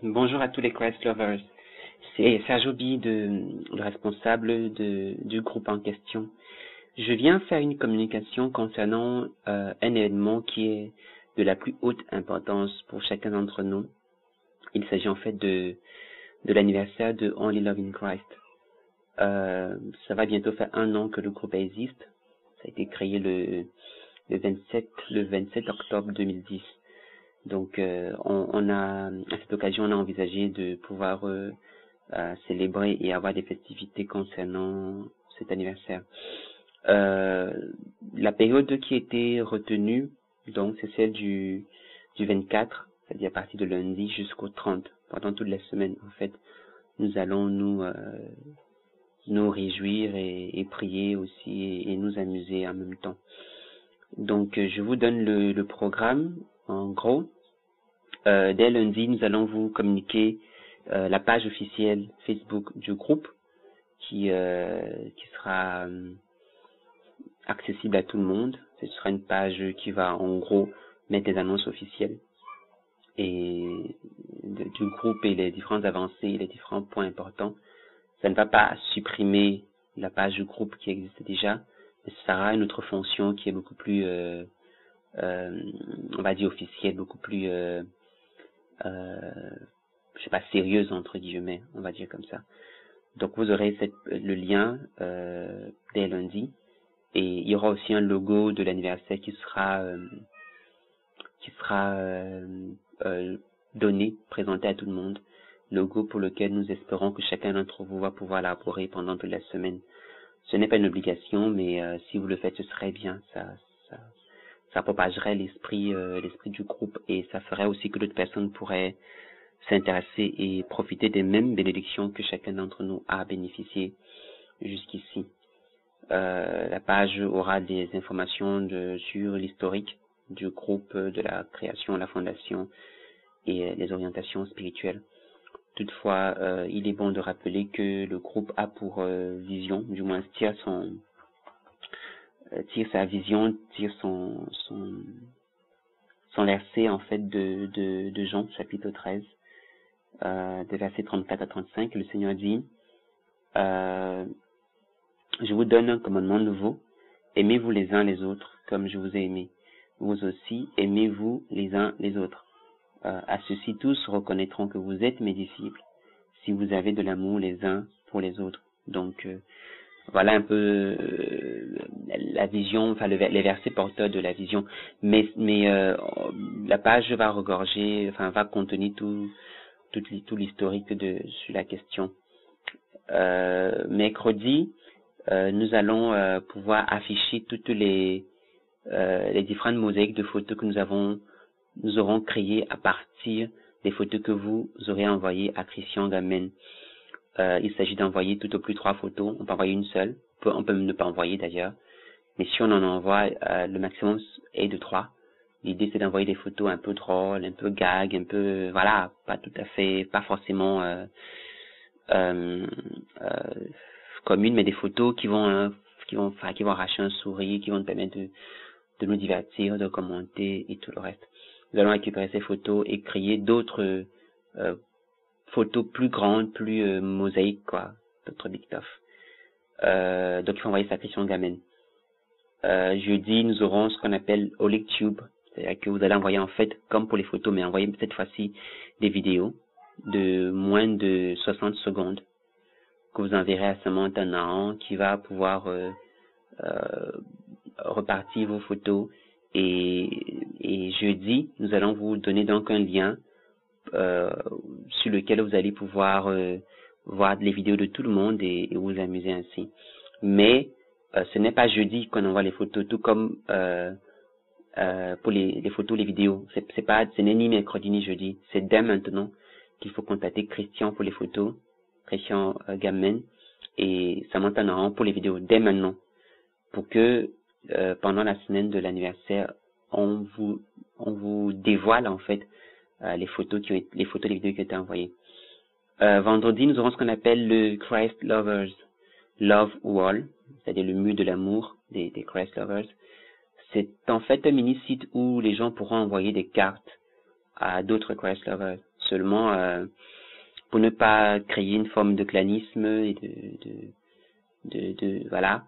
Bonjour à tous les Christ Lovers. C'est Sergio B, le responsable du groupe en question. Je viens faire une communication concernant un événement qui est de la plus haute importance pour chacun d'entre nous. Il s'agit en fait de l'anniversaire de Only Love in Christ. Ça va bientôt faire 1 an que le groupe existe. Ça a été créé le 27 octobre 2010. Donc, on a, à cette occasion, on a envisagé de pouvoir célébrer et avoir des festivités concernant cet anniversaire. La période qui a été retenue, donc, c'est celle du 24, c'est-à-dire à partir de lundi jusqu'au 30. Pendant toute la semaine, en fait, nous allons nous réjouir et prier aussi et nous amuser en même temps. Donc, je vous donne le programme. En gros, dès lundi, nous allons vous communiquer la page officielle Facebook du groupe qui sera accessible à tout le monde. Ce sera une page qui va en gros mettre des annonces officielles et du groupe et les différentes avancées, les différents points importants. Ça ne va pas supprimer la page du groupe qui existe déjà, mais ça sera une autre fonction qui est beaucoup plus on va dire officielle, beaucoup plus je sais pas, sérieuse entre guillemets, on va dire comme ça. Donc vous aurez le lien dès lundi, et il y aura aussi un logo de l'anniversaire qui sera donné, présenté à tout le monde. Logo pour lequel nous espérons que chacun d'entre vous va pouvoir élaborer pendant toute la semaine. Ce n'est pas une obligation, mais si vous le faites, ce serait bien. Ça propagerait l'esprit du groupe, et ça ferait aussi que d'autres personnes pourraient s'intéresser et profiter des mêmes bénédictions que chacun d'entre nous a bénéficié jusqu'ici. La page aura des informations sur l'historique du groupe, de la création, la fondation et les orientations spirituelles. Toutefois, il est bon de rappeler que le groupe a pour vision, du moins tire sa vision, tire son verset en fait de Jean chapitre 13, des versets 34 à 35. Le Seigneur dit, je vous donne un commandement nouveau, aimez-vous les uns les autres comme je vous ai aimé. Vous aussi aimez-vous les uns les autres. À ceux-ci tous reconnaîtront que vous êtes mes disciples, si vous avez de l'amour les uns pour les autres. Donc voilà un peu la vision, enfin les versets porteurs de la vision. Mais la page va regorger, enfin va contenir tout l'historique sur la question. Mercredi, nous allons pouvoir afficher toutes les différentes mosaïques de photos que nous aurons créées à partir des photos que vous aurez envoyées à Christian Gamen. Il s'agit d'envoyer tout au plus 3 photos. On peut envoyer une seule. On peut ne pas envoyer d'ailleurs. Mais si on en envoie, le maximum est de 3. L'idée, c'est d'envoyer des photos un peu drôles, un peu gag, un peu, voilà, pas tout à fait, pas forcément communes, mais des photos qui vont arracher un sourire, qui vont nous permettre de nous divertir, de commenter et tout le reste. Nous allons récupérer ces photos et créer d'autres photos plus grandes, plus mosaïques, quoi, d'autres big stuff. Donc il faut envoyer ça à Christian Gamen. Jeudi, nous aurons ce qu'on appelle Holy Tube, c'est-à-dire que vous allez envoyer en fait, comme pour les photos, mais envoyer cette fois-ci des vidéos de moins de 60 secondes que vous enverrez à Samantha Nahan, qui va pouvoir repartir vos photos. Et jeudi, nous allons vous donner donc un lien sur lequel vous allez pouvoir voir les vidéos de tout le monde et vous amuser ainsi. Mais ce n'est pas jeudi qu'on envoie les photos, tout comme pour les photos, les vidéos. Ce n'est ni mercredi ni jeudi. C'est dès maintenant qu'il faut contacter Christian pour les photos, Christian Gamen, et Samantha Nahan pour les vidéos, dès maintenant, pour que pendant la semaine de l'anniversaire, on vous dévoile en fait les photos, les vidéos qui ont été envoyées. Vendredi, nous aurons ce qu'on appelle le Christ Lovers Love Wall, c'est-à-dire le mur de l'amour des Christ Lovers. C'est en fait un mini-site où les gens pourront envoyer des cartes à d'autres Christ Lovers. seulement pour ne pas créer une forme de clanisme et voilà.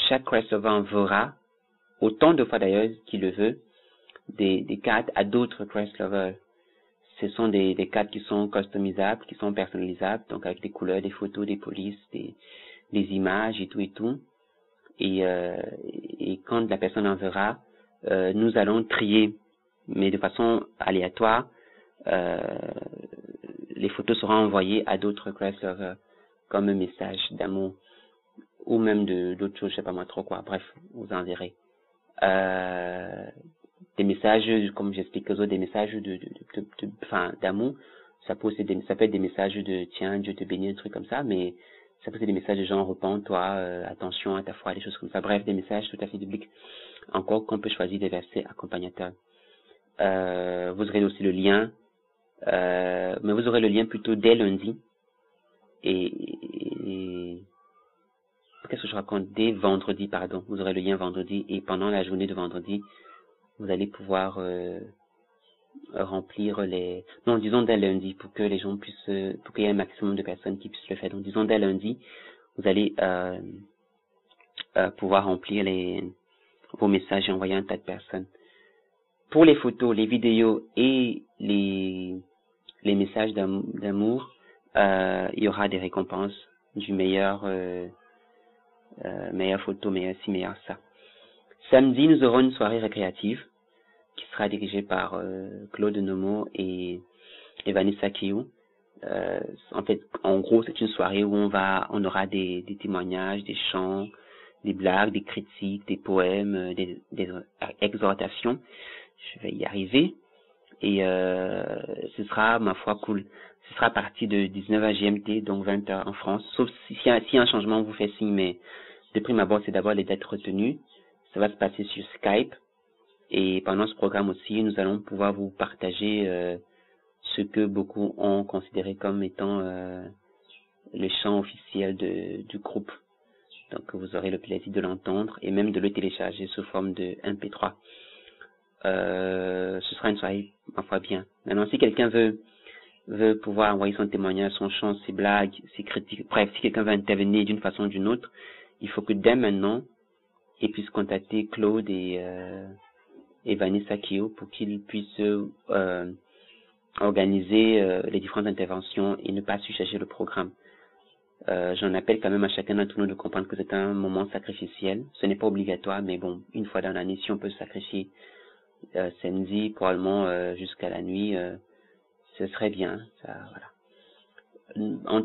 Chaque crossover enverra, autant de fois d'ailleurs qu'il le veut, des cartes à d'autres crossover. Ce sont des cartes qui sont customisables, qui sont personnalisables, donc avec des couleurs, des photos, des polices, des images et tout. Et quand la personne enverra, nous allons trier, mais de façon aléatoire. Les photos seront envoyées à d'autres crossover comme un message d'amour ou même d'autres choses, je sais pas moi trop quoi. Bref, vous en verrez. Des messages, comme j'explique aux autres, des messages d'amour. Ça peut être des messages de tiens, Dieu te bénit, un truc comme ça, mais ça peut être des messages de genre repens-toi, attention à ta foi, des choses comme ça. Bref, des messages tout à fait bibliques. Encore qu'on peut choisir des versets accompagnateurs. Vous aurez aussi le lien, mais vous aurez le lien plutôt dès lundi. Et qu'est-ce que je raconte? Dès vendredi, pardon. Vous aurez le lien vendredi et pendant la journée de vendredi, vous allez pouvoir remplir disons dès lundi pour que les gens puissent, pour qu'il y ait un maximum de personnes qui puissent le faire. Donc disons dès lundi, vous allez pouvoir remplir vos messages et envoyer un tas de personnes. Pour les photos, les vidéos et les messages d'amour, il y aura des récompenses du meilleur photo, meilleur ci, meilleur ça. Samedi, nous aurons une soirée récréative qui sera dirigée par Claude Nomo et Vanessa Kiyou. En fait, en gros, c'est une soirée où on aura des témoignages, des chants, des blagues, des critiques, des poèmes, des exhortations. Je vais y arriver. Et ce sera, ma foi, cool. Ce sera à partir de 19h GMT, donc 20h en France. Sauf si un changement vous fait signe, mais de prime abord, c'est d'abord les dates retenues. Ça va se passer sur Skype. Et pendant ce programme aussi, nous allons pouvoir vous partager ce que beaucoup ont considéré comme étant le chant officiel du groupe. Donc vous aurez le plaisir de l'entendre et même de le télécharger sous forme de MP3. Ce sera une soirée, ma foi, bien. Maintenant, si quelqu'un veut pouvoir envoyer son témoignage, son chant, ses blagues, ses critiques, bref, si quelqu'un veut intervenir d'une façon ou d'une autre, il faut que dès maintenant, il puisse contacter Claude et Vanessa Kiyou pour qu'ils puissent organiser les différentes interventions et ne pas surcharger le programme. J'en appelle quand même à chacun d'entre nous de comprendre que c'est un moment sacrificiel. Ce n'est pas obligatoire, mais bon, une fois dans l'année, si on peut se sacrifier samedi, probablement jusqu'à la nuit, ce serait bien. Ça, voilà.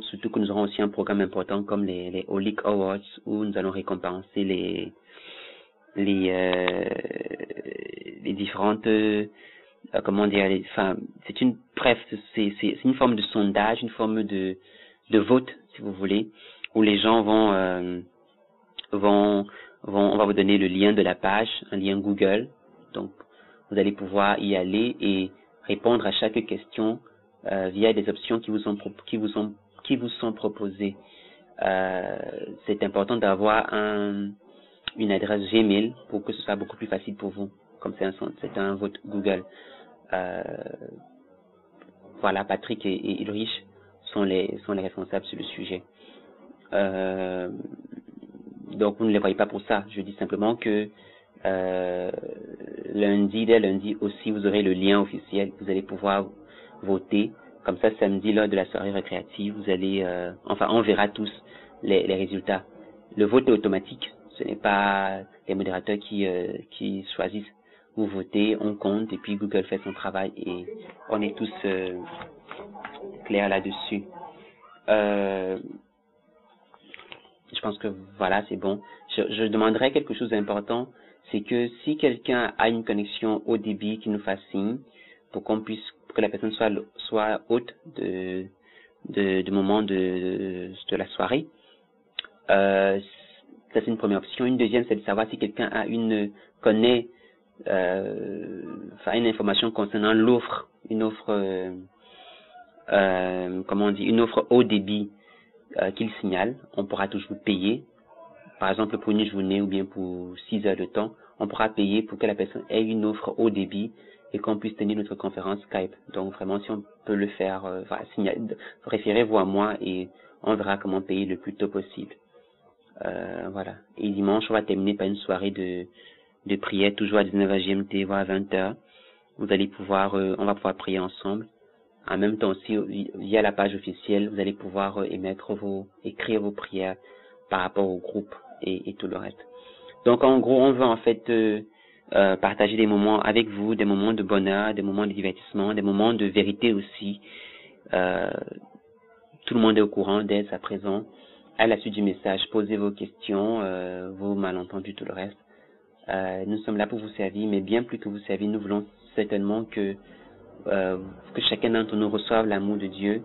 Surtout que nous aurons aussi un programme important comme les Holic Awards où nous allons récompenser les différentes comment dire, c'est une une forme de sondage, une forme de vote, si vous voulez, où les gens on va vous donner le lien de la page, un lien Google. Donc vous allez pouvoir y aller et répondre à chaque question via des options qui vous sont proposées. C'est important d'avoir une adresse Gmail pour que ce soit beaucoup plus facile pour vous, comme c'est un vote Google. Voilà, Patrick et Ulrich sont les responsables sur le sujet. Donc vous ne les voyez pas pour ça. Je dis simplement que dès lundi aussi, vous aurez le lien officiel. Vous allez pouvoir voter. Comme ça, samedi, lors de la soirée récréative, vous allez, on verra tous les résultats. Le vote est automatique. Ce n'est pas les modérateurs qui choisissent. Vous votez, on compte, et puis Google fait son travail, et on est tous clairs là-dessus. Je pense que voilà, c'est bon. Je demanderais quelque chose d'important, c'est que si quelqu'un a une connexion haut débit, qui nous fasse signe, pour que la personne soit haute du moment de la soirée. Ça, c'est une première option. Une deuxième, c'est de savoir si quelqu'un connaît une information concernant l'offre, une offre haut débit qu'il signale. On pourra toujours payer, par exemple pour une journée ou bien pour 6 heures de temps, on pourra payer pour que la personne ait une offre haut débit et qu'on puisse tenir notre conférence Skype. Donc vraiment, si on peut le faire, référez-vous à moi et on verra comment payer le plus tôt possible. Voilà. Et dimanche, on va terminer par une soirée de prière, toujours à 19h GMT, voire à 20h. Vous allez pouvoir, on va pouvoir prier ensemble. En même temps aussi, via la page officielle, vous allez pouvoir écrire vos prières par rapport au groupe et tout le reste. Donc en gros, on veut en fait partager des moments avec vous, des moments de bonheur, des moments de divertissement, des moments de vérité aussi. Tout le monde est au courant dès à présent. À la suite du message, posez vos questions, vos malentendus, tout le reste. Nous sommes là pour vous servir, mais bien plus que vous servir, nous voulons certainement que chacun d'entre nous reçoive l'amour de Dieu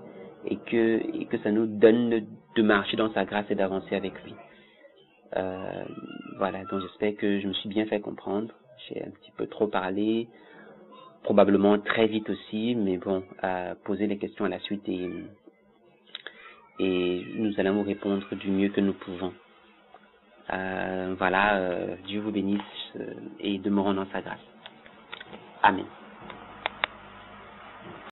et que ça nous donne de marcher dans sa grâce et d'avancer avec lui. Voilà, donc j'espère que je me suis bien fait comprendre. J'ai un petit peu trop parlé, probablement très vite aussi, mais bon, poser les questions à la suite et nous allons vous répondre du mieux que nous pouvons. Voilà, Dieu vous bénisse et demeurons dans sa grâce. Amen.